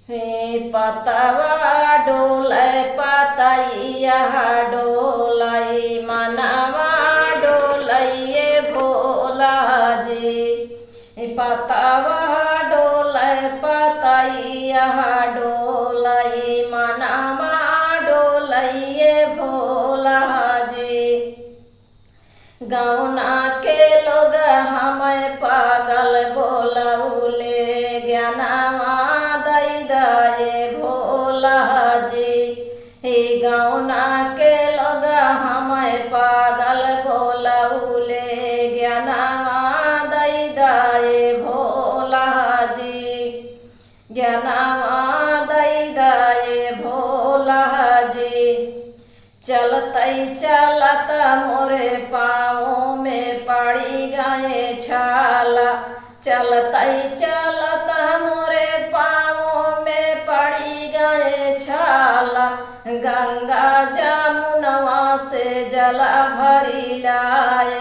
हे पतवा डोले पतैया डोलै मनवा डोलैये भोला जी। पतवा डोले पतैया डोलै मनवा डोलैये भोला जी। गौना के लोग हमें पागल बोलौले ज्ञानवा दै दये भोला जी। हे गौना के लोग हमें पागल बोलौले ज्ञानवा दै दये भोला जी। ज्ञानवा दै दये भोला जी। चलतै चलत मोरे पाँव में पड़ी गए छाला। चलतै चलत मोरे पाँव में पड़ी गए छाला। गंगा जमुनवा से जला भरी लाए।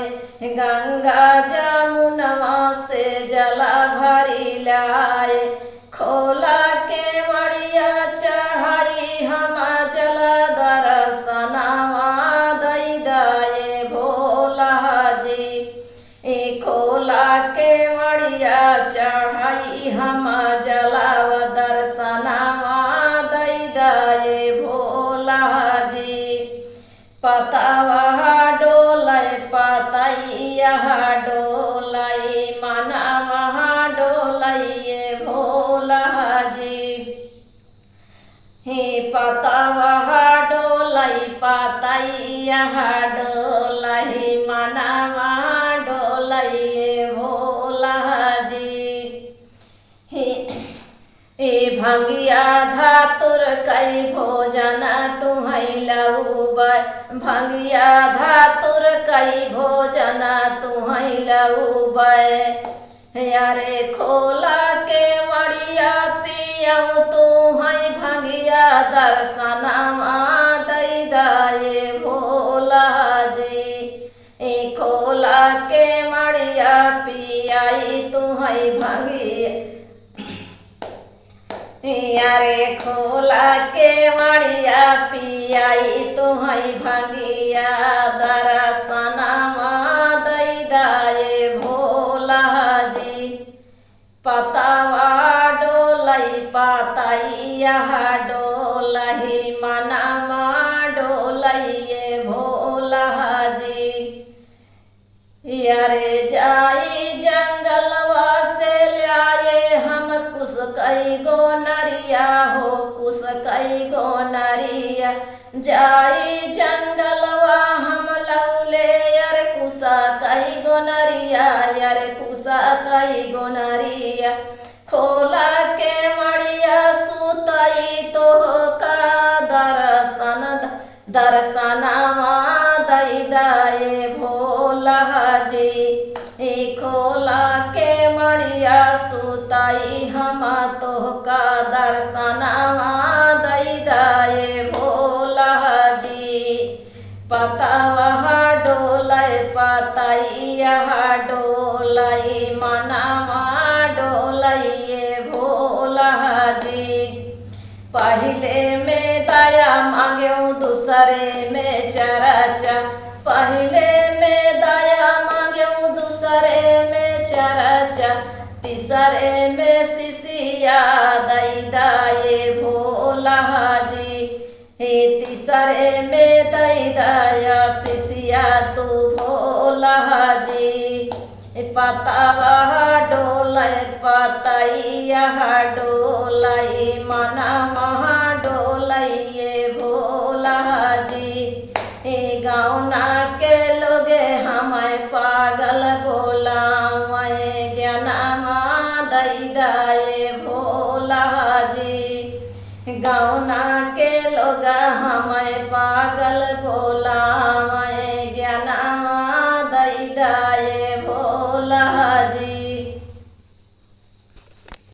गंगा जमुनवा से जला भरी लाए। खोला के मड़िया चढ़ाई हम जल दर्शनवा दै दये भोला जी। खोला के मड़िया चढ़ाई हम जलाव दर्शनवा दै दये भोला जी। पतवा डोलै पतैया डोलै मनवा डोलैये भोला जी। हे पतवा डोलै पतैया डोलै मनवा डोलैये भोला जी। हे भंगिया धातुर कई भोजन तुहै लऊबै। भंगिया धातुर कई भोजन तुहै लऊबै। यारे खोला के मड़िया पियऊ तुहै भंगिया दर्शनवा दै दये भोला जी। खोला के मड़िया पियाई तुहै भंगिया। यारे खोला के मड़िया पियाई तुहै भंगिया दर्शनवा दै दये भोला जी। पतवा डोलै पतैया डोलै मनवा डोलैये भोला जी। यारे जाई जंगलवा से लाए हम कुछ कई गो नरिया हो कुछ कई गो नरिया। जाई जंगलवा हम लौले यार कुसा कई गो नरिया यार कुसा कई गो नरिया। खोला के मड़िया सुतई तो का दर्शनवा दै दये भोला जी। खोला के मड़िया सुतई हम तो का दर्शनवा दै दये भोला जी। पतवा डोलै पतैया डोलै मनवा डोलैये भोला जी। पहले में दया मांगेऊ दूसरे में चर्चा। पहले में दया मांगेऊ दूसरे में चर्चा। तीसरे में शिष्या दै दये भोला जी। तीसरे में दै दया शिष्या तू भोला जी। पतवा डोलै पतैया डोलै मनवा डोलैये भोला जी। गौना के लोगे हमें पागल बोलावे ज्ञानवा दै दये भोला जी। गौना